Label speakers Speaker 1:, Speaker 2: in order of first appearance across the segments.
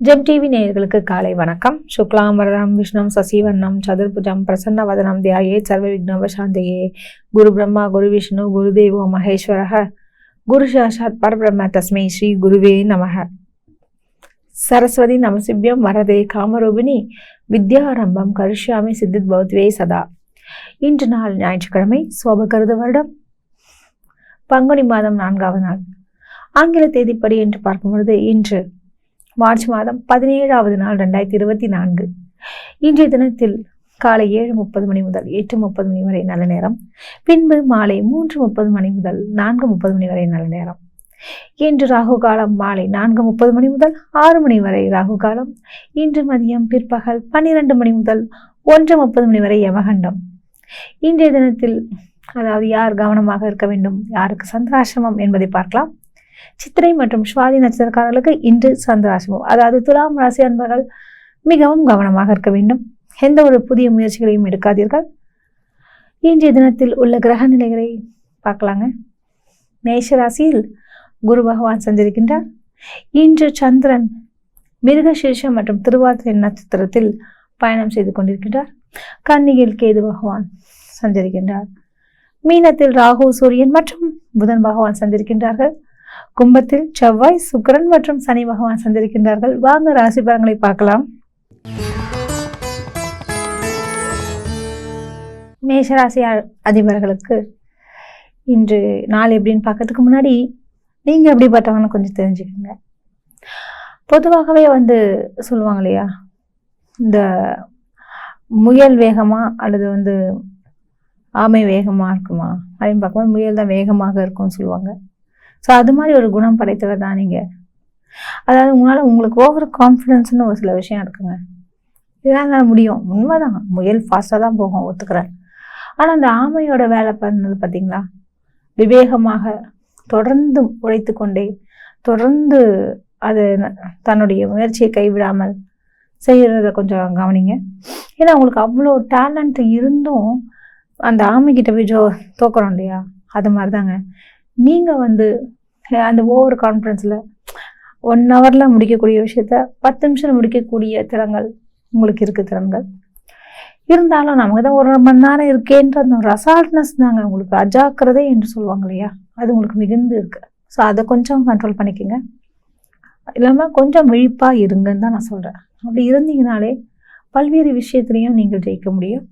Speaker 1: GeM TV நேயர்களுக்கு காலை வணக்கம். சுக்லாம் வரதம் விஷ்ணம் சசிவர்ணம் சதுர்புஜம் பிரசன்ன வதனம் தியாயே சர்வ விக்னோபசாந்தையே. குரு பிரம்மா குரு விஷ்ணு குரு தேவோ மகேஸ்வரः குரு சாட்சாத் பரபிரம்ம தஸ்மை ஸ்ரீ குருவே நமः. சரஸ்வதி நமசிவ்யம் வரதே காமரூபிணி வித்யாரம்பம் கரிஷ்யாமி சித்தித் பௌத்வே சதா. இன்று நாள் ஞாயிற்றுக்கிழமை, சோபகிருது வருடம் பங்குனி மாதம் 4வது நாள். ஆங்கில தேதிப்படி என்று பார்க்கும் பொழுது இன்று மார்ச் மாதம் 17வது நாள் 2024. இன்றைய தினத்தில் காலை 7:30 மணி முதல் 8:30 மணி வரை நல்ல நேரம், பின்பு மாலை 3:30 மணி முதல் 4:30 மணி வரை நல்ல நேரம். இன்று ராகு காலம் மாலை 4:30 மணி முதல் 6 மணி வரை ராகு காலம். இன்று மதியம் பிற்பகல் 12 மணி முதல் 1:30 மணி வரை யமகண்டம். இன்றைய தினத்தில் அதாவது யார் கவனமாக இருக்க வேண்டும், யாருக்கு சந்திராசிரமம் என்பதை பார்க்கலாம். சித்திரை மற்றும் சுவாதி நட்சத்திரக்காரர்களுக்கு இன்று சந்திராசிரமம், அதாவது துலாம் ராசி அன்பர்கள் மிகவும் கவனமாக இருக்க வேண்டும். எந்த ஒரு புதிய முயற்சிகளையும் எடுக்காதீர்கள். இன்றைய தினத்தில் உள்ள கிரக நிலைகளை பார்க்கலாங்க. மேஷ ராசியில் குரு பகவான் சஞ்சரிக்கின்றார். இன்று சந்திரன் மிருகசீர்ஷம் மற்றும் திருவாதிரை நட்சத்திரத்தில் பயணம் செய்து கொண்டிருக்கின்றார். கன்னியில் கேது பகவான் சஞ்சரிக்கின்றார். மீனத்தில் ராகு சூரியன் மற்றும் புதன் பகவான் சஞ்சரிக்கின்றார்கள். கும்பத்தில் செவ்வாய் சுக்கிரன் மற்றும் சனி பகவான் சஞ்சரிக்கின்றார்கள். வாங்க ராசி பலன்களை பார்க்கலாம். மேஷராசி அதிபர்களுக்கு இன்று நாள் எப்படின்னு பார்க்கறதுக்கு முன்னாடி நீங்க எப்படிப்பட்டவங்கன்னு கொஞ்சம் தெரிஞ்சுக்கோங்க. பொதுவாகவே சொல்லுவாங்க இல்லையா, இந்த முயல் வேகமா அல்லது ஆமை வேகமா இருக்குமா அப்படின்னு பார்க்கும்போது முயல் தான் வேகமாக இருக்கும்னு சொல்லுவாங்க. ஸோ அது மாதிரி ஒரு குணம் படைத்தவர் தான் நீங்கள். அதாவது உங்களுக்கு ஓவர் கான்ஃபிடென்ஸ்னு ஒரு சில விஷயம் இருக்குங்க. இதெல்லாம் முடியும், உண்மைதான். முயல் ஃபாஸ்ட்டாக தான் போகும், ஒத்துக்கிறேன். ஆனால் அந்த ஆமையோட வேலை பண்ணது பார்த்தீங்களா, விவேகமாக தொடர்ந்து உழைத்து கொண்டே தொடர்ந்து அது தன்னுடைய முயற்சியை கைவிடாமல் செய்கிறத கொஞ்சம் கவனிங்க. ஏன்னா உங்களுக்கு அவ்வளோ டேலண்ட் இருந்தும் அந்த ஆமைக்கிட்ட போய் தோக்குறோம் இல்லையா, அது மாதிரி தாங்க. நீங்கள் அந்த ஓவர் கான்ஃபிடென்ஸில் 1 ஹவரில் முடிக்கக்கூடிய விஷயத்த 10 நிமிஷம் முடிக்கக்கூடிய திறன்கள் உங்களுக்கு இருக்குது. திறன்கள் இருந்தாலும் நமக்கு தான் 1 மணி நேரம் இருக்கேன்ற அந்த ஒரு அசால்ட்னஸ் தாங்க உங்களுக்கு அஜாக்கிரதை என்று சொல்லுவாங்க இல்லையா, அது உங்களுக்கு மிகுந்து இருக்குது. ஸோ அதை கொஞ்சம் கண்ட்ரோல் பண்ணிக்கோங்க. இல்லாமல் கொஞ்சம் விழிப்பாக இருங்கன்னு தான் நான் சொல்கிறேன். அப்படி இருந்தீங்கனாலே பல்வேறு விஷயத்துலையும் நீங்கள் ஜெயிக்க முடியும்.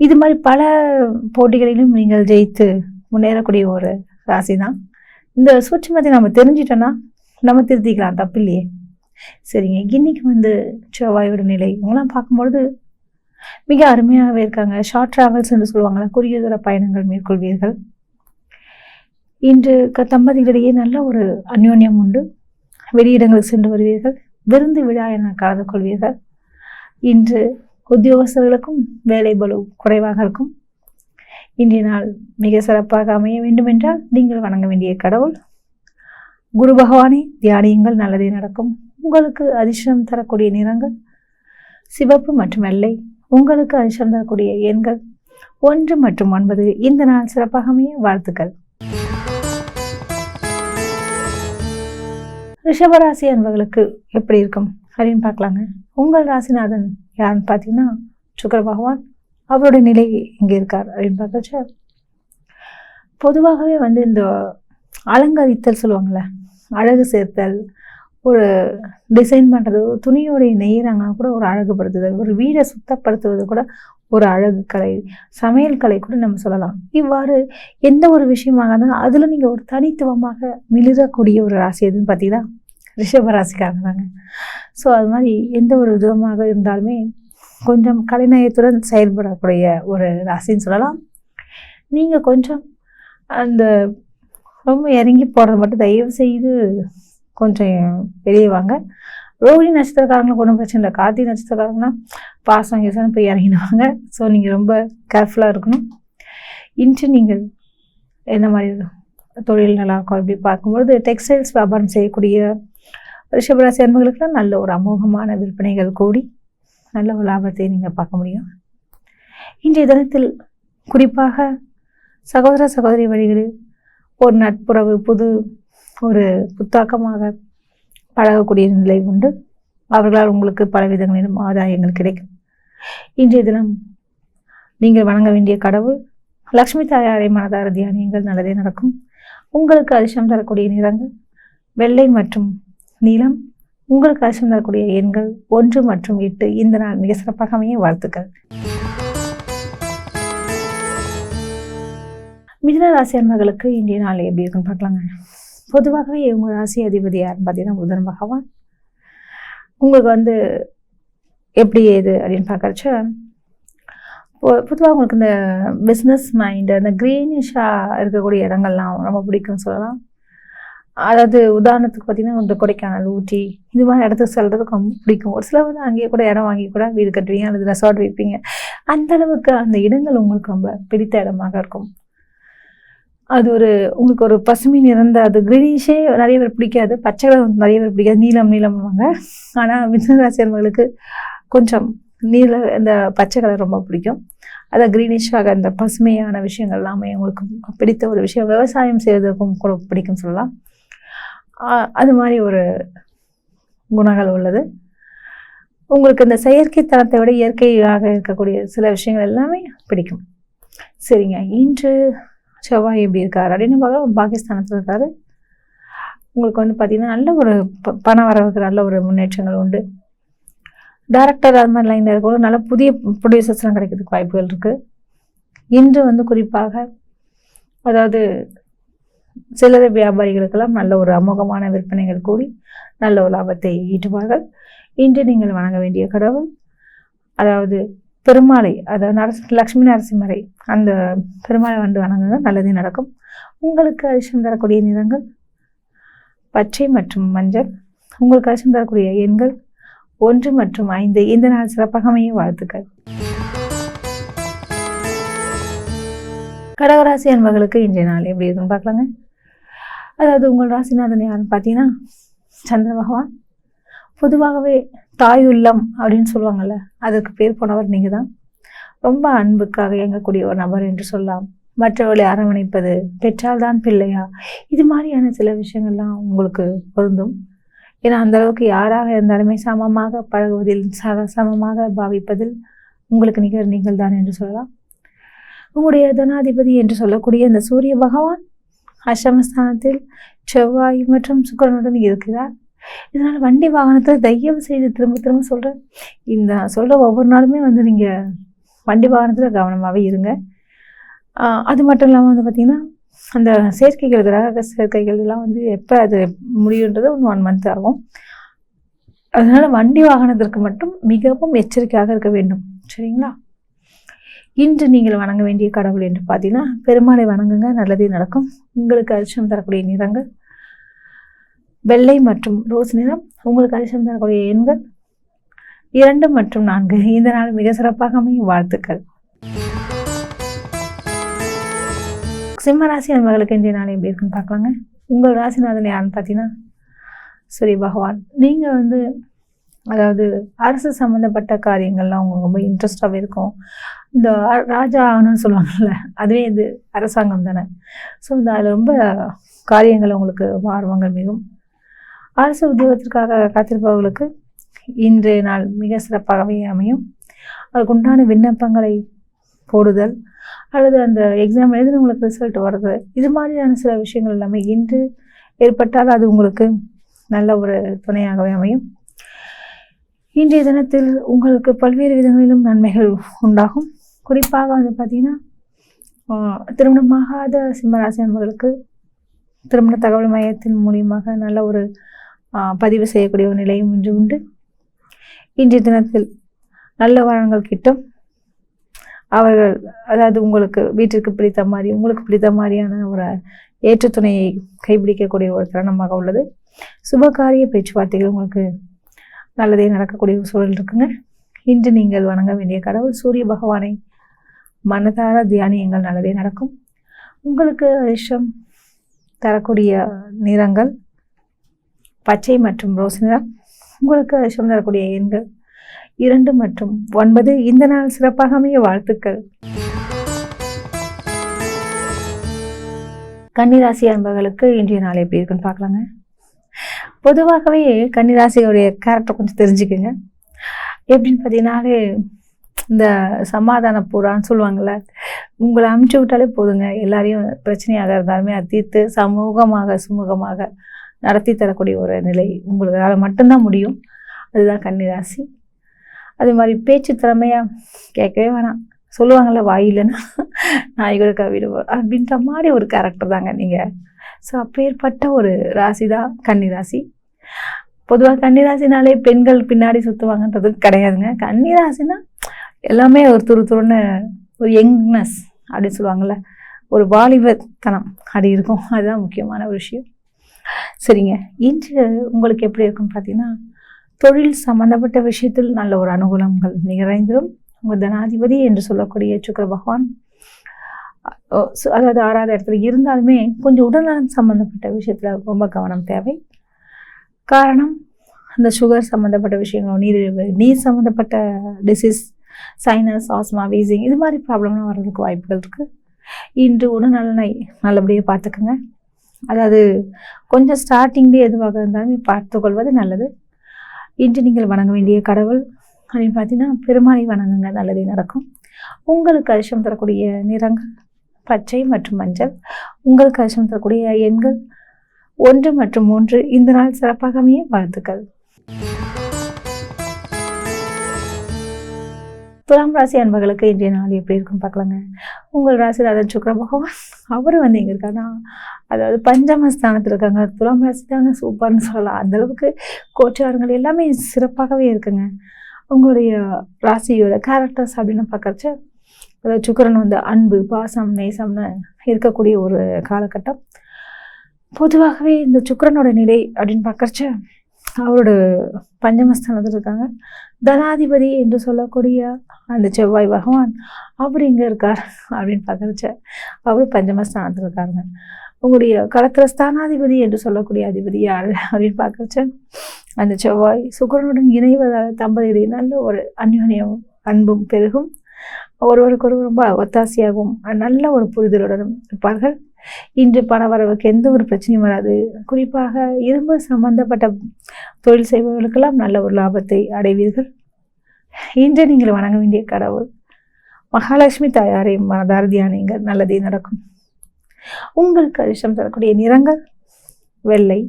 Speaker 1: இது மாதிரி பல போட்டிகளிலும் நீங்கள் ஜெயித்து முன்னேறக்கூடிய ஒரு ராசி தான். இந்த சூட்சுமத்தை நம்ம தெரிஞ்சிட்டோன்னா நம்ம திருத்திக்கலாம், தப்பு இல்லையே. சரிங்க, இன்னைக்கு செவ்வாயோட நிலை இவங்களாம் பார்க்கும்பொழுது மிக அருமையாகவே இருக்காங்க. ஷார்ட் டிராவல்ஸ் என்று சொல்லுவாங்களா, குறுகிய தூர பயணங்கள் மேற்கொள்வீர்கள். இன்று தம்பதிகளிடையே நல்ல ஒரு அந்யோன்யம் உண்டு. வெளியிடங்களுக்கு சென்று வருவீர்கள். விருந்து விழா என கலந்து கொள்வீர்கள். இன்று உத்தியோகஸ்தர்களுக்கும் வேலை பளு குறைவாக இருக்கும். இன்றைய நாள் மிக சிறப்பாக அமைய வேண்டுமென்றால் நீங்கள் வணங்க வேண்டிய கடவுள் குரு பகவானை தியானியுங்கள், நல்லதே நடக்கும். உங்களுக்கு அதிர்ஷ்டம் தரக்கூடிய நிறங்கள் சிவப்பு மற்றும் வெள்ளை. உங்களுக்கு அதிர்ஷ்டம் தரக்கூடிய எண்கள் 1 மற்றும் 9. இந்த நாள் சிறப்பாக அமைய வாழ்த்துக்கள். ரிஷபராசி அன்பர்களுக்கு எப்படி இருக்கும் அப்படின்னு பார்க்கலாங்க. உங்கள் ராசிநாதன் யாருன்னு பார்த்தீங்கன்னா சுக்கிர பகவான். அவருடைய நிலை இங்கே இருக்கார் அப்படின்னு பார்க்கச்ச பொதுவாகவே இந்த அலங்கரித்தல் சொல்லுவாங்கள்ல, அழகு சேர்த்தல், ஒரு டிசைன் பண்ணுறது, துணியோடைய நெய்கிறாங்கன்னா கூட ஒரு அழகுபடுத்துதல், ஒரு வீடை சுத்தப்படுத்துவது கூட ஒரு அழகு கலை, சமையல் கலை கூட நம்ம சொல்லலாம். இவ்வாறு எந்த ஒரு விஷயமாக இருந்தாலும் அதில் நீங்கள் ஒரு தனித்துவமாக மிளிரக்கூடிய ஒரு ராசி எதுன்னு பார்த்தீங்கன்னா ரிஷபராசிக்காரங்க தாங்க. ஸோ அது மாதிரி எந்த ஒரு விதமாக இருந்தாலுமே கொஞ்சம் கலைநயத்துடன் செயல்படக்கூடிய ஒரு ராசின்னு சொல்லலாம். நீங்கள் கொஞ்சம் அந்த ரொம்ப இறங்கி போடுறது மட்டும் தயவு செய்து கொஞ்சம் வெளியே வாங்க. ரோகிணி நட்சத்திரக்காரங்களுக்கு ஒன்றும் பிரச்சனை இல்லை. கார்த்திகை நட்சத்திரக்காரங்கன்னா பாசம் கேசன்னு போய் இறங்கிடுவாங்க. ஸோ நீங்கள் ரொம்ப கேர்ஃபுல்லாக இருக்கணும். இன்று நீங்கள் என்ன மாதிரி தொழில் நல்லாயிருக்கும் அப்படி பார்க்கும்பொழுது டெக்ஸ்டைல்ஸ் வியாபாரம் செய்யக்கூடிய ரிஷபராசி அன்பர்களுக்குலாம் நல்ல ஒரு அமோகமான விற்பனைகள் கூடி நல்ல ஒரு லாபத்தை நீங்கள் பார்க்க முடியும். இன்றைய தினத்தில் குறிப்பாக சகோதர சகோதரி வழிகளில் ஒரு நட்புறவு புது ஒரு புத்தாக்கமாக பழகக்கூடிய நிலை உண்டு. அவர்களால் உங்களுக்கு பல விதங்களிலும் ஆதாயங்கள் கிடைக்கும். இன்றைய தினம் நீங்கள் வணங்க வேண்டிய கடவுள் லக்ஷ்மி தாயாரை மனதார தியானியுங்கள், நல்லதே நடக்கும். உங்களுக்கு அதிர்ஷ்டம் தரக்கூடிய நிறங்கள் வெள்ளை மற்றும் நீலம். உங்களுக்கு அதிர்ஷ்டம் தரக்கூடிய எண்கள் 1 மற்றும் 8. இந்த நாள் மிக சிறப்பாக அமைய வாழ்த்துக்கள். மிதுன ராசி அன்பர்களுக்கு இன்றைய நாள் எப்படி இருக்குன்னு பார்க்கலாங்க. பொதுவாகவே உங்கள் ராசி அதிபதி யாருன்னு பார்த்தீங்கன்னா புதன் பகவான். உங்களுக்கு எப்படி ஏது அப்படின்னு பார்க்கறச்ச பொதுவாக உங்களுக்கு இந்த பிஸ்னஸ் மைண்டு, இந்த க்ரீனிஷாக இருக்கக்கூடிய இடங்கள்லாம் ரொம்ப பிடிக்கும்னு சொல்லலாம். அதாவது உதாரணத்துக்கு பார்த்தீங்கன்னா இந்த கொடைக்கானல், ஊட்டி இது மாதிரி இடத்துக்கு செல்றதுக்கு ரொம்ப பிடிக்கும். ஒரு சிலர் அங்கேயே கூட இடம் வாங்கி கூட வீடு கட்டுவீங்க அல்லது ரெசார்ட் வைப்பீங்க. அந்த அளவுக்கு அந்த இடங்கள் உங்களுக்கு ரொம்ப பிடித்த இடமாக இருக்கும். அது உங்களுக்கு ஒரு பசுமை நிறைந்த அது கிரீனிஷே நிறைய பேர் பிடிக்காது, பச்சை கலர் நிறைய பேர் பிடிக்காது, நீலம்வாங்க. ஆனால் மிதுனராசியர்களுக்கு கொஞ்சம் இந்த பச்சை கலர் ரொம்ப பிடிக்கும். அதான் கிரீனிஷாக அந்த பசுமையான விஷயங்கள் எல்லாமே உங்களுக்கு பிடித்த ஒரு விஷயம். விவசாயம் செய்வதற்கும் கூட பிடிக்கும் சொல்லலாம். அது மாதிரி ஒரு குணங்கள் உள்ளது. உங்களுக்கு இந்த செயற்கைத்தனத்தை விட இயற்கையாக இருக்கக்கூடிய சில விஷயங்கள் எல்லாமே பிடிக்கும். சரிங்க, இன்று செவ்வாய் எப்படி இருக்காரு அப்படின்னு பார்க்க பாகிஸ்தானத்தில் இருக்காரு. உங்களுக்கு பார்த்தீங்கன்னா நல்ல ஒரு பண வரவுக்கு நல்ல ஒரு முன்னேற்றங்கள் உண்டு. டைரக்டர் அது மாதிரி லைனில் இருக்கணும், நல்ல புதிய ப்ரொடியூசர்ஸ்லாம் கிடைக்கிறதுக்கு வாய்ப்புகள் இருக்குது. இன்று குறிப்பாக அதாவது சில்லறை வியாபாரிகளுக்கெல்லாம் நல்ல ஒரு அமோகமான விற்பனைகள் கூடி நல்ல ஒரு லாபத்தை ஈட்டுவார்கள். இன்று நீங்கள் வணங்க வேண்டிய கடவுள் அதாவது பெருமாளை, அதாவது லக்ஷ்மி நரசிம்மரை, அந்த பெருமாளை வணங்குங்க, நல்லதே நடக்கும். உங்களுக்கு அதிர்ஷ்டம் தரக்கூடிய நிறங்கள் பச்சை மற்றும் மஞ்சள். உங்களுக்கு அதிர்ஷ்டம் தரக்கூடிய எண்கள் 1 மற்றும் 5. இந்த நாள் சிறப்பாக அமைய வாழ்த்துக்கள். கடகராசி அன்பர்களுக்கு இன்றைய நாள் எப்படி இருக்குன்னு பார்க்கலாங்க. அதாவது உங்கள் ராசிநாதன் யாருன்னு பார்த்தீங்கன்னா சந்திர பகவான். பொதுவாகவே தாய் உள்ளம் அப்படின்னு சொல்லுவாங்கள்ல, அதற்கு பேர் போனவர் நீங்கள் தான். ரொம்ப அன்புக்காக இயங்கக்கூடிய ஒரு நபர் என்று சொல்லலாம். மற்றவர்களை அரவணைப்பது, பெற்றால் தான் பிள்ளையா, இது மாதிரியான சில விஷயங்கள்லாம் உங்களுக்கு பொருந்தும். ஏன்னா அந்த அளவுக்கு யாராக இருந்தாலுமே சமமாக பழகுவதில், சமமாக பாவிப்பதில் உங்களுக்கு நீங்கள் தான் என்று சொல்லலாம். உங்களுடைய தனாதிபதி என்று சொல்லக்கூடிய இந்த சூரிய பகவான் அஷ்டமஸ்தானத்தில் செவ்வாய் மற்றும் சுக்கிரனுடன் இருக்கிறார். இதனால் வண்டி வாகனத்தில் தயவு செய்து திரும்ப சொல்கிறேன், இந்த சொல்கிற ஒவ்வொரு நாளுமே நீங்கள் வண்டி வாகனத்தில் கவனமாகவே இருங்க. அது மட்டும் இல்லாமல் பார்த்திங்கன்னா அந்த சேர்க்கைகள், கிரக சேர்க்கைகள் எல்லாம் எப்போ அது முடியுன்றது 1 month ஆகும். அதனால் வண்டி வாகனத்திற்கு மட்டும் மிகவும் எச்சரிக்கையாக இருக்க வேண்டும். சரிங்களா? இன்று நீங்கள் வணங்க வேண்டிய கடவுள் என்று பார்த்தீங்கன்னா பெருமாளை வணங்குங்க, நல்லதே நடக்கும். உங்களுக்கு அதிர்ஷ்டம் தரக்கூடிய நிறங்கள் வெள்ளை மற்றும் ரோஸ் நிறம். உங்களுக்கு அதிர்ஷ்டம் தரக்கூடிய எண்கள் 2 மற்றும் 4. இந்த நாள் மிக சிறப்பாக அமையும் வாழ்த்துக்கள். சிம்ம ராசி அன்பர்களுக்கு இன்றைய நாள் எப்படி இருக்குன்னு பார்க்கலாங்க. உங்கள் ராசிநாதன் யாருன்னு பார்த்தீங்கன்னா சூரிய பகவான். நீங்கள் அதாவது அரசு சம்மந்தப்பட்ட காரியங்கள்லாம் உங்களுக்கு ரொம்ப இன்ட்ரெஸ்டாகவே இருக்கும். இந்த ராஜா ஆகணும்னு சொல்லுவாங்கள்ல, அதுவே இது அரசாங்கம் தானே. ஸோ அதில் ரொம்ப காரியங்கள் உங்களுக்கு ஆர்வங்கள் மிகும். அரசு உத்தியோகத்திற்காக காத்திருப்பவர்களுக்கு இன்றைய நாள் மிக சிறப்பாகவே அமையும். அதுக்குண்டான விண்ணப்பங்களை போடுதல் அல்லது அந்த எக்ஸாம் எழுதினவங்களுக்கு ரிசல்ட் வர்றது, இது மாதிரியான சில விஷயங்கள் எல்லாமே இன்று ஏற்பட்டால் அது உங்களுக்கு நல்ல ஒரு துணையாகவே அமையும். இன்றைய தினத்தில் உங்களுக்கு பல்வேறு விதங்களிலும் நன்மைகள் உண்டாகும். குறிப்பாக பார்த்திங்கன்னா திருமணமாகாத சிம்மராசி அன்பர்களுக்கு திருமண தகவல் மையத்தின் மூலியமாக நல்ல ஒரு பதிவு செய்யக்கூடிய ஒரு நிலையும் இன்று உண்டு. இன்றைய தினத்தில் நல்ல வரன்கள் கிட்டும். அவர்கள் அதாவது உங்களுக்கு வீட்டிற்கு பிடித்த மாதிரி, உங்களுக்கு பிடித்த மாதிரியான ஒரு ஏற்றுத்துணையை கைப்பிடிக்கக்கூடிய ஒரு தருணமாக உள்ளது. சுபகாரிய பேச்சுவார்த்தைகள் உங்களுக்கு நல்லதே நடக்கக்கூடிய ஒரு சூழல் இருக்குங்க. இன்று நீங்கள் வணங்க வேண்டிய கடவுள் சூரிய பகவானை மனதார தியானியங்கள், நல்லதே நடக்கும். உங்களுக்கு அதிர்ஷ்டம் தரக்கூடிய நிறங்கள் பச்சை மற்றும் ரோஸ் நிறம். உங்களுக்கு அதிர்ஷ்டம் தரக்கூடிய எண்கள் 2 மற்றும் 9. இந்த நாள் சிறப்பாக அமைய வாழ்த்துக்கள். கன்னிராசி அன்பர்களுக்கு இன்றைய நாள் எப்படி இருக்குன்னு பார்க்கலாங்க. பொதுவாகவே கன்னிராசியோடைய கேரக்டர் கொஞ்சம் தெரிஞ்சுக்குங்க. எப்படின்னு பார்த்தீங்கன்னாலே இந்த சமாதான புறான்னு சொல்லுவாங்கள்ல, உங்களை அமுச்சு விட்டாலே போதுங்க, எல்லாரையும் பிரச்சனையாக இருந்தாலுமே அது தீர்த்து சுமூகமாக நடத்தி தரக்கூடிய ஒரு நிலை உங்களால் மட்டும்தான் முடியும். அதுதான் கன்னிராசி. அதே மாதிரி பேச்சு திறமையாக கேட்கவே வேணாம், சொல்லுவாங்கள்ல வாயிலன்னா நாய்கள் கவிடுவோம் அப்படின்ற மாதிரி ஒரு கேரக்டர் தாங்க நீங்கள். ஸோ அப்பேற்பட்ட ஒரு ராசி தான் கன்னிராசி. பொதுவாக கன்னிராசினாலே பெண்கள் பின்னாடி சுற்றுவாங்கன்றது கிடையாதுங்க. கன்னிராசினா எல்லாமே ஒரு துருன்னு ஒரு யங்னஸ் அப்படின்னு சொல்லுவாங்கள்ல, ஒரு வாலிபத்தனம் அப்படி இருக்கும். அதுதான் முக்கியமான ஒரு விஷயம். சரிங்க, இன்று உங்களுக்கு எப்படி இருக்குன்னு பார்த்தீங்கன்னா, தொழில் சம்பந்தப்பட்ட விஷயத்தில் நல்ல ஒரு அனுகூலங்கள் நிறைந்திரும். உங்கள் தனாதிபதி என்று சொல்லக்கூடிய சுக்கிர பகவான் அதாவது 6வது இடத்துல இருந்தாலுமே கொஞ்சம் உடல்நலம் சம்மந்தப்பட்ட விஷயத்தில் ரொம்ப கவனம் தேவை. காரணம், அந்த சுகர் சம்மந்தப்பட்ட விஷயங்கள், நீர் சம்மந்தப்பட்ட டிசீஸ், சைனஸ், ஆஸ்மா, வீசிங் இது மாதிரி ப்ராப்ளம்லாம் வர்றதுக்கு வாய்ப்புகள் இருக்குது. இன்று உடல்நலனை நல்லபடியாக பார்த்துக்குங்க. அதாவது கொஞ்சம் ஸ்டார்டிங்லேயே எதுவாக இருந்தாலும் பார்த்துக்கொள்வது நல்லது. இன்று நீங்கள் வணங்க வேண்டிய கடவுள் அப்படின்னு பார்த்தீங்கன்னா பெருமாளை வணங்குங்க, நல்லதே நடக்கும். உங்களுக்கு அதிர்ஷ்டம் தரக்கூடிய நிறங்கள் பச்சை மற்றும் மஞ்சள். உங்களுக்கு அதிர்ஷ்டம் தரக்கூடிய எண்கள் 1 மற்றும் 3. இந்த நாள் சிறப்பாக அமைய வாழ்த்துக்கள். துலாம் ராசி அன்பர்களுக்கு இன்றைய நாள் எப்படி இருக்குன்னு பார்க்கலாங்க. உங்கள் ராசியில் அதாவது சுக்கிர பகவான் அவர் எங்கே இருக்காருன்னா, அதாவது பஞ்சமஸ்தானத்தில் இருக்காங்க. துலாம் ராசி தாங்க சூப்பர்னு சொல்லலாம். அந்தளவுக்கு கோச்சாரங்கள் எல்லாமே சிறப்பாகவே இருக்குங்க. உங்களுடைய ராசியோட கேரக்டர்ஸ் அப்படின்னு பார்க்கறச்ச, அதாவது சுக்கிரன் அன்பு, பாசம், நேசம்னு இருக்கக்கூடிய ஒரு காலகட்டம். பொதுவாகவே இந்த சுக்கிரனோட நிலை அப்படின்னு பார்க்கறச்ச அவரோட பஞ்சமஸ்தானத்தில் இருக்காங்க. தனாதிபதி என்று சொல்லக்கூடிய அந்த செவ்வாய் பகவான் அவர் எங்கே இருக்கார் அப்படின்னு பார்க்கறச்ச அவர் பஞ்சமஸ்தானத்தில் இருக்காருங்க. உங்களுடைய களத்திர ஸ்தானாதிபதி என்று சொல்லக்கூடிய அதிபதி யார் அப்படின்னு பார்க்கறச்ச அந்த செவ்வாய் சுக்கிரனுடன் இணைவதால் தம்பதியிடையே நல்ல ஒரு அந்யோன்யம் அன்பும் பெருகும். ஒருவருக்கொருவர் ரொம்ப ஒத்தாசையாகவும் நல்ல ஒரு புரிதலுடனும் இருப்பார்கள். இன்று பணவரவுக்கு எந்த ஒரு பிரச்சனையும் வராது. குறிப்பாக இரும்பு சம்பந்தப்பட்ட தொழில் செய்பவர்களுக்கெல்லாம் நல்ல ஒரு லாபத்தை அடைவீர்கள். இன்று நீங்கள் வணங்க வேண்டிய கடவுள் மகாலட்சுமி தாயாரை மனதார தியானிங்கள், நல்லதே நடக்கும். உங்களுக்கு அதிர்ஷ்டம் தரக்கூடிய நிறங்கள் வெள்ளை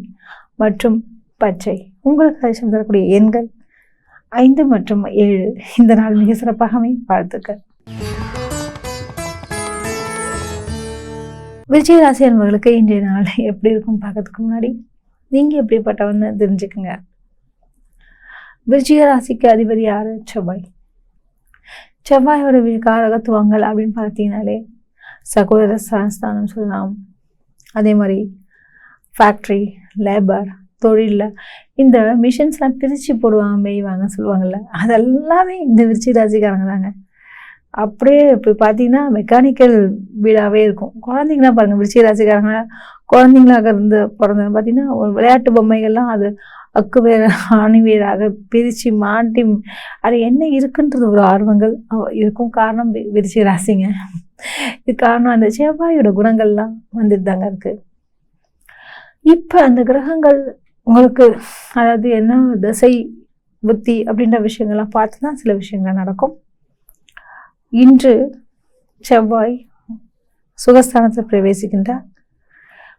Speaker 1: மற்றும் பச்சை. உங்களுக்கு அதிர்ஷ்டம் தரக்கூடிய எண்கள் 5 மற்றும் 7. இந்த நாள் மிக சிறப்பாக வாழ்த்துக்கள். விருச்சிக ராசி அன்பர்களுக்கு இன்றைய நாள் எப்படி இருக்கும் பார்க்கறதுக்கு முன்னாடி நீங்கள் எப்படிப்பட்டவன்னு தெரிஞ்சுக்குங்க. விருச்சிக ராசிக்கு அதிபதி யார்? செவ்வாய். செவ்வாயோட காரகத்துவங்கள் அப்படின்னு பார்த்தீங்கன்னாலே சகோதர ஸ்தானம் சொல்லலாம். அதே மாதிரி ஃபேக்ட்ரி, லேபர், தொழிலில் இந்த மிஷின்ஸ்லாம் பிரித்து போடுவாங்க, மேய்வாங்க சொல்லுவாங்கள்ல, அதெல்லாமே இந்த விருச்சிக ராசிக்காரங்க தாங்க. அப்படியே இப்போ பார்த்தீங்கன்னா மெக்கானிக்கல் வீடாகவே இருக்கும். குழந்தைங்களாம் பாருங்கள், விருச்சிக ராசிக்காரங்க குழந்தைங்களாக பிறந்தது பார்த்தீங்கன்னா ஒரு விளையாட்டு பொம்மைகள்லாம் அது அக்கு வேறு ஆணி வேறாக பிரித்து மாட்டி அது என்ன இருக்குன்றது ஒரு ஆர்வங்கள் இருக்கும். காரணம் விருச்சிக ராசிங்க. இது காரணம் அந்த செவ்வாயோட குணங்கள்லாம் வந்துட்டு தாங்க இருக்குது. இப்போ அந்த கிரகங்கள் உங்களுக்கு அதாவது என்ன தசை புத்தி அப்படின்ற விஷயங்கள்லாம் பார்த்து தான் சில விஷயங்கள் நடக்கும். இன்று செவ்வாய் சுகஸ்தானத்தில் பிரவேசிக்கின்றார்.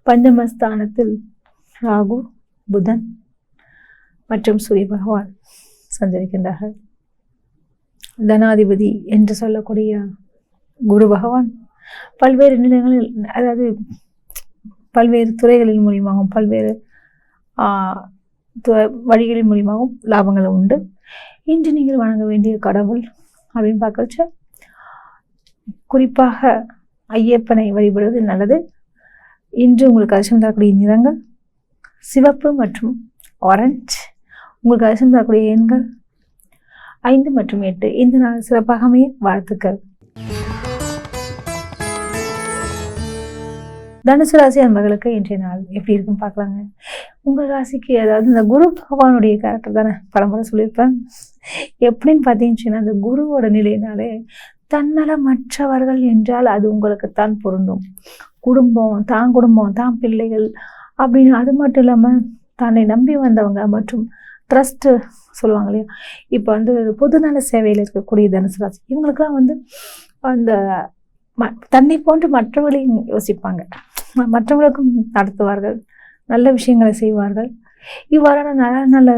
Speaker 1: பஞ்சமஸ்தானத்தில் ராகு, புதன் மற்றும் சூரிய பகவான் சஞ்சரிக்கின்றார்கள். தனாதிபதி என்று சொல்லக்கூடிய குரு பகவான் பல்வேறு நிலைகளில், அதாவது பல்வேறு துறைகளின் மூலியமாகவும் பல்வேறு வழிகளின் மூலியமாகவும் லாபங்களும் உண்டு. இன்று நீங்கள் வணங்க வேண்டிய கடவுள் அப்படின்னு பார்க்கறச்ச குறிப்பாக ஐயப்பனை வழிபடுவது நல்லது. இன்று உங்களுக்கு அதிர்ஷ்டம் தரக்கூடிய நிறங்கள் சிவப்பு மற்றும் ஆரஞ்சு. உங்களுக்கு அதிர்ஷ்டம் தரக்கூடிய எண்கள் 5 மற்றும் 8. இந்த நாள் சிறப்பாக அமைய வாழ்த்துக்கள். தனுசு ராசி அன்பர்களுக்கு இன்றைய நாள் எப்படி இருக்குன்னு பார்க்கலாங்க. உங்கள் ராசிக்கு அதாவது இந்த குரு பகவானுடைய கேரக்டர் தானே பரம்பரை சொல்லியிருப்பேன். எப்படின்னு பார்த்தீங்கன்னா அந்த குருவோட நிலையினாலே தன்னலமற்றவர்கள் என்றால் அது உங்களுக்குத்தான் பொருந்தும். குடும்பம், தான் பிள்ளைகள் அப்படின்னு, அது மட்டும் இல்லாமல் தன்னை நம்பி வந்தவங்க மற்றும் ட்ரஸ்ட்டு சொல்லுவாங்க இல்லையா, இப்போ வந்து பொதுநல சேவையில் இருக்கக்கூடிய தனுசு ராசி இவங்களுக்கெல்லாம் வந்து அந்த தன்னை போன்று மற்றவர்களையும் யோசிப்பாங்க, மற்றவர்களுக்கும் நடத்துவார்கள், நல்ல விஷயங்களை செய்வார்கள். இவ்வாறான நல்ல நல்ல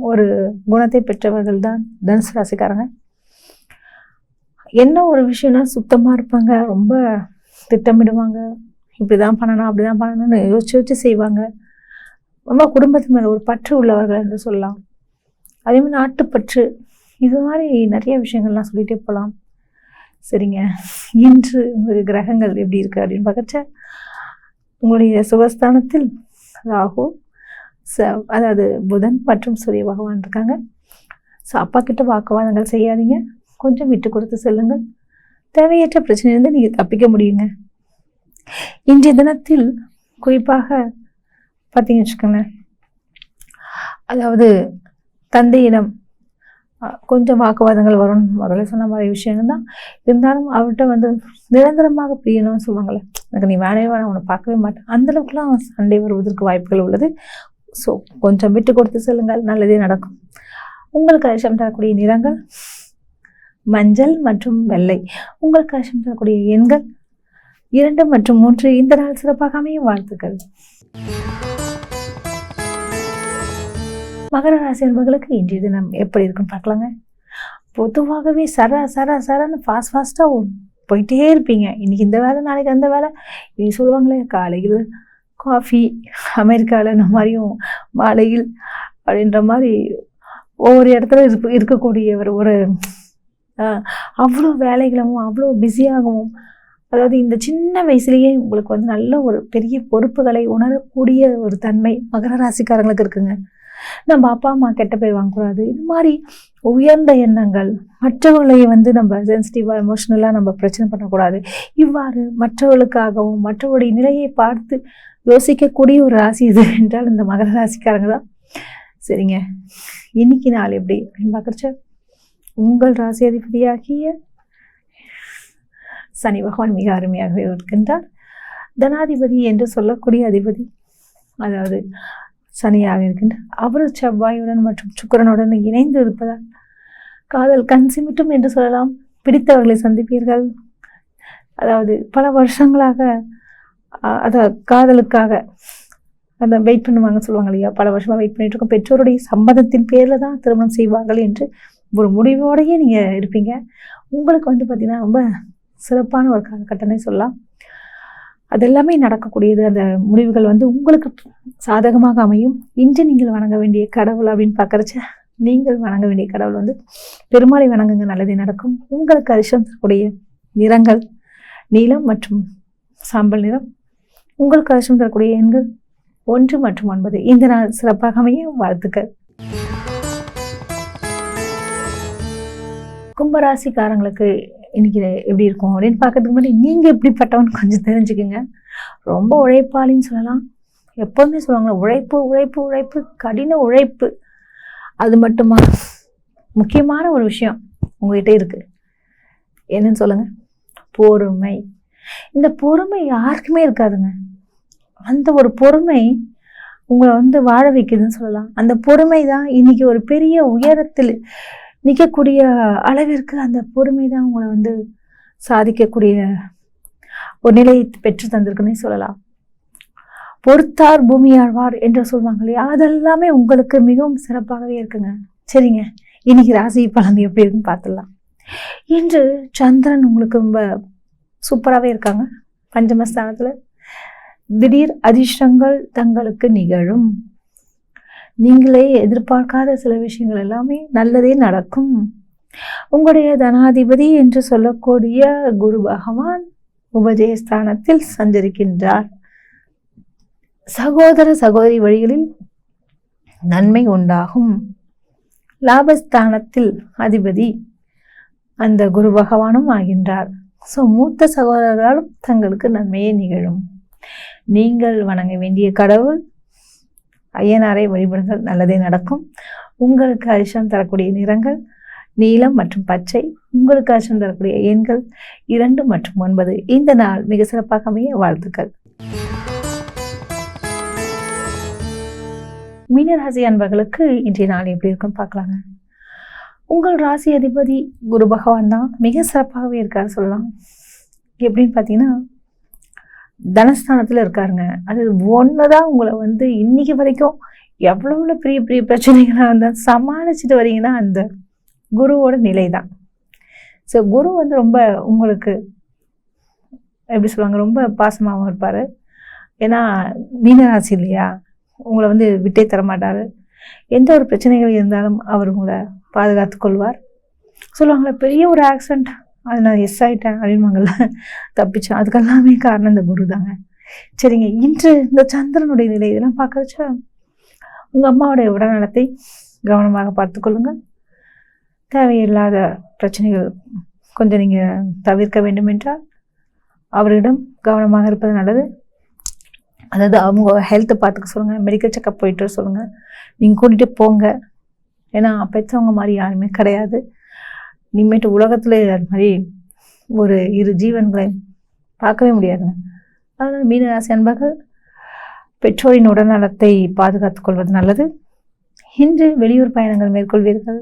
Speaker 1: ஒரு குணத்தை பெற்றவர்கள் தான் தனுசு ராசிக்காரங்க. என்ன ஒரு விஷயம்னா சுத்தமாக இருப்பாங்க, ரொம்ப திட்டமிடுவாங்க, இப்படிதான் பண்ணணும் அப்படிதான் பண்ணணும்னு யோசிச்சு செய்வாங்க. ரொம்ப குடும்பத்து மேலே ஒரு பற்று உள்ளவர்கள் என்று சொல்லலாம். அதே மாதிரி நாட்டுப்பற்று, இது மாதிரி நிறைய விஷயங்கள்லாம் சொல்லிகிட்டே போகலாம். சரிங்க, இன்று உங்களுக்கு கிரகங்கள் எப்படி இருக்குது அப்படின்னு பார்க்கச்ச, உங்களுடைய சுகஸ்தானத்தில் ராகு, அதாவது புதன் மற்றும் சூரிய பகவான் இருக்காங்க. ஸோ அப்பா கிட்ட வாக்குவாதங்கள் செய்யாதீங்க, கொஞ்சம் விட்டு கொடுத்து செல்லுங்கள். தேவையற்ற பிரச்சனையிலிருந்து நீங்கள் தப்பிக்க முடியுங்க. இன்றைய தினத்தில் குறிப்பாக பார்த்தீங்கன்னு வச்சுக்கோங்களேன், அதாவது தந்தையிடம் கொஞ்சம் வாக்குவாதங்கள் வரும், முதல்ல சொன்ன மாதிரி விஷயங்கள் தான். இருந்தாலும் அவர்கிட்ட வந்து நிரந்தரமாக பிரியணும்னு சொல்லுவாங்கள்ல, எனக்கு நீ வேணவே வேணாம், அவனை பார்க்கவே மாட்டேன், அந்தளவுக்குலாம் சண்டை வருவதற்கு வாய்ப்புகள் உள்ளது. ஸோ கொஞ்சம் விட்டு கொடுத்து செல்லுங்கள், நல்லதே நடக்கும். உங்களுக்கு அதிர்ஷ்டம் தரக்கூடிய நிறங்கள் மஞ்சள் மற்றும் வெள்ளை. உங்களுக்கு அதிர்ஷ்டம் தரக்கூடிய எண்கள் 2 மற்றும் 3. இந்த நாள் சிறப்பாக அமையும். வாழ்த்துக்கள். மகர ராசி என்பவர்களுக்கு இன்றைய தினம் எப்படி இருக்குன்னு பார்க்கலாங்க. பொதுவாகவே சரன்னு ஃபாஸ்ட்டாக போயிட்டே இருப்பீங்க. இன்னைக்கு இந்த வேலை, நாளைக்கு அந்த வேலை. இனி சொல்லுவாங்களே, காலையில் காஃபி, அமெரிக்காவில் இந்த மாதிரியும் மாலையில் அப்படின்ற மாதிரி ஒவ்வொரு இடத்துல இருக்கக்கூடியவர் ஒரு அவ்வளோ வேலைகளும் அவ்வளோ பிஸியாகவும், அதாவது இந்த சின்ன வயசுலேயே உங்களுக்கு வந்து நல்ல ஒரு பெரிய பொறுப்புகளை உணரக்கூடிய ஒரு தன்மை மகர ராசிக்காரங்களுக்கு இருக்குங்க. நம்ம அப்பா அம்மா கெட்ட பேர் வாங்கக்கூடாது, இது மாதிரி உயர்ந்த எண்ணங்கள், மற்றவர்களை வந்து நம்ம சென்சிட்டிவாக எமோஷ்னலாக நம்ம பிரச்சனை பண்ணக்கூடாது, இவ்வாறு மற்றவர்களுக்காகவும் மற்றவருடைய நிலையை பார்த்து யோசிக்கக்கூடிய ஒரு ராசி இது என்றால் இந்த மகர ராசிக்காரங்க தான். சரிங்க, இன்னைக்கு நாள் எப்படி அப்படின்னு பார்க்குறச்ச, உங்கள் ராசி அதிபதியாகிய சனி பகவான் மிக அருமையாகவே இருக்கின்றார். தனாதிபதி என்று சொல்லக்கூடிய அதிபதி, அதாவது சனியாக இருக்கின்றார். அவர் செவ்வாயுடன் மற்றும் சுக்கிரனுடன் இணைந்து இருப்பதால் காதல் கண் சிமிட்டும் என்று சொல்லலாம். பிடித்தவர்களை சந்திப்பீர்கள். அதாவது பல வருஷங்களாக காதலுக்காக அந்த வெயிட் பண்ணுவாங்க சொல்லுவாங்க இல்லையா, பல வருஷமாக வெயிட் பண்ணிட்டு இருக்கோம், பெற்றோருடைய சம்மதத்தின் பேரில் தான் திருமணம் செய்வார்கள் என்று ஒரு முடிவோடையே நீங்கள் இருப்பீங்க. உங்களுக்கு வந்து பார்த்திங்கன்னா ரொம்ப சிறப்பான ஒரு காலகட்டமே சொல்லலாம். அது எல்லாமே நடக்கக்கூடியது. அந்த முடிவுகள் வந்து உங்களுக்கு சாதகமாக அமையும். இன்று நீங்கள் வணங்க வேண்டிய கடவுள் அப்படின்னு பார்க்குறச்ச, நீங்கள் வணங்க வேண்டிய கடவுள் வந்து பெருமாளை வணங்குங்க, நல்லதே நடக்கும். உங்களுக்கு அதிர்ஷ்டம் தரக்கூடிய நிறங்கள் நீலம் மற்றும் சாம்பல் நிறம். உங்களுக்கு அதிர்ஷ்டம் தரக்கூடிய எண்கள் 1 மற்றும் 9. இந்த நாள் சிறப்பாக அமைய வாழ்த்துக்கள். கும்பராசிக்காரங்களுக்கு இன்னைக்கு எப்படி இருக்கும் அப்படின்னு பார்க்கறதுக்கு முன்னாடி நீங்கள் எப்படிப்பட்டவன்னு கொஞ்சம் தெரிஞ்சுக்குங்க. ரொம்ப உழைப்பாளின்னு சொல்லலாம். எப்போதுமே சொல்லுவாங்களா, உழைப்பு உழைப்பு உழைப்பு, கடின உழைப்பு. அது மட்டுமா, முக்கியமான ஒரு விஷயம் உங்ககிட்ட இருக்குது. என்னன்னு சொல்லுங்க, பொறுமை. இந்த பொறுமை யாருக்குமே இருக்காதுங்க. அந்த ஒரு பொறுமை உங்களை வந்து வாழ வைக்குதுன்னு சொல்லலாம். அந்த பொறுமை தான் இன்னைக்கு ஒரு பெரிய உயரத்தில் நிற்கக்கூடிய அளவிற்கு அந்த பொறுமை தான் உங்களை வந்து சாதிக்கக்கூடிய ஒரு நிலையை பெற்று தந்திருக்குன்னே சொல்லலாம். பொறுத்தார் பூமி ஆழ்வார் என்று சொல்லுவாங்க இல்லையா, அதெல்லாமே உங்களுக்கு மிகவும் சிறப்பாகவே இருக்குங்க. சரிங்க, இன்னைக்கு ராசி பலன் எப்படி இருக்குன்னு பார்த்துடலாம். இன்று சந்திரன் உங்களுக்கு ரொம்ப சூப்பராகவே இருக்காங்க. பஞ்சமஸ்தானத்தில் திடீர் அதிர்ஷ்டங்கள் தங்களுக்கு நிகழும். நீங்களே எதிர்பார்க்காத சில விஷயங்கள் எல்லாமே நல்லதே நடக்கும். உங்களுடைய தனாதிபதி என்று சொல்லக்கூடிய குரு பகவான் உபஜயஸ்தானத்தில் சஞ்சரிக்கின்றார். சகோதர சகோதரி வழிகளில் நன்மை உண்டாகும். லாபஸ்தானத்தில் அதிபதி அந்த குரு பகவானும் ஆகின்றார். ஸோ மூத்த சகோதரர்களாலும் தங்களுக்கு நன்மையே நிகழும். நீங்கள் வணங்க வேண்டிய கடவுள் ஐயனாரை வழிபடுங்கள், நல்லதே நடக்கும். உங்களுக்கு அதிர்ஷ்டம் தரக்கூடிய நிறங்கள் நீலம் மற்றும் பச்சை. உங்களுக்கு அதிர்ஷ்டம் தரக்கூடிய எண்கள் 2 மற்றும் 9. இந்த நாள் மிக சிறப்பாக அமைய வாழ்த்துக்கள். மீனராசி அன்பர்களுக்கு இன்றைய நாள் எப்படி இருக்குன்னு பார்க்கலாங்க. உங்கள் ராசி அதிபதி குரு பகவான் தான் மிக சிறப்பாகவே இருக்கார் சொல்லலாம். எப்படின்னு பார்த்தீங்கன்னா தனஸ்தானத்தில் இருக்காருங்க. அது ஒன்று தான் உங்களை வந்து இன்னைக்கு வரைக்கும் எவ்வளோ பெரிய பெரிய பிரச்சனைகளாக இருந்தால் சமாளிச்சுட்டு வரீங்கன்னா அந்த குருவோட நிலை தான். ஸோ குரு வந்து ரொம்ப உங்களுக்கு எப்படி சொல்லுவாங்க, ரொம்ப பாசமாகவும் இருப்பார். ஏன்னா மீனராசி இல்லையா, உங்களை வந்து விட்டே தரமாட்டார். எந்த ஒரு பிரச்சனைகள் இருந்தாலும் அவர் உங்களை பாதுகாத்து கொள்வார். சொல்லுவாங்களே பெரிய ஒரு ஆக்சிடெண்ட் அது நான் எஸ் ஆகிட்டேன் அப்படின்வாங்கள்ல, தப்பிச்சேன். அதுக்கெல்லாமே காரணம் இந்த குரு தாங்க. சரிங்க, இன்று இந்த சந்திரனுடைய நிலை இதெல்லாம் பார்க்கறச்சா உங்கள் அம்மாவுடைய உடல்நலத்தை கவனமாக பார்த்துக்கொள்ளுங்கள். தேவையில்லாத பிரச்சனைகள் கொஞ்சம் நீங்கள் தவிர்க்க வேண்டும் என்றால் அவரிடம் கவனமாக இருப்பது நல்லது. அதாவது அவங்க ஹெல்த்தை பார்த்துக்க சொல்லுங்கள், மெடிக்கல் செக்கப் போயிட்டு வர சொல்லுங்கள். நீங்கள் கூட்டிகிட்டு போங்க. ஏன்னா பெற்றவங்க மாதிரி யாருமே கிடையாது. இனிமேட்டு உலகத்தில் அது மாதிரி ஒரு இரு ஜீவன்களை பார்க்கவே முடியாதுங்க. அதனால் மீனராசி அன்பர்கள் பெற்றோரின் உடல்நலத்தை பாதுகாத்துக் கொள்வது நல்லது. இன்று வெளியூர் பயணங்கள் மேற்கொள்வீர்கள்.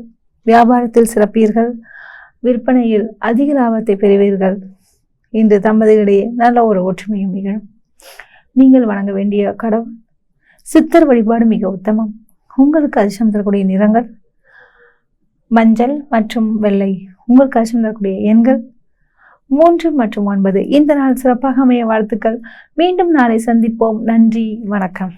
Speaker 1: வியாபாரத்தில் சிறப்பீர்கள். விற்பனையில் அதிக லாபத்தை பெறுவீர்கள். இன்று தம்பதிகளிடையே நல்ல ஒரு ஒற்றுமையும் நிகழும். நீங்கள் வணங்க வேண்டிய கடவுள் சித்தர் வழிபாடு மிக உத்தமம். உங்களுக்கு அதிர்ஷ்டம் தரக்கூடிய நிறங்கள் மஞ்சள் மற்றும் வெள்ளை. உங்களுக்கு அதிர்ஷ்டம் தரக்கூடிய எண்கள் 3 மற்றும் 9. இந்த நாள் சிறப்பாக அமைய வாழ்த்துக்கள். மீண்டும் நாளை சந்திப்போம். நன்றி, வணக்கம்.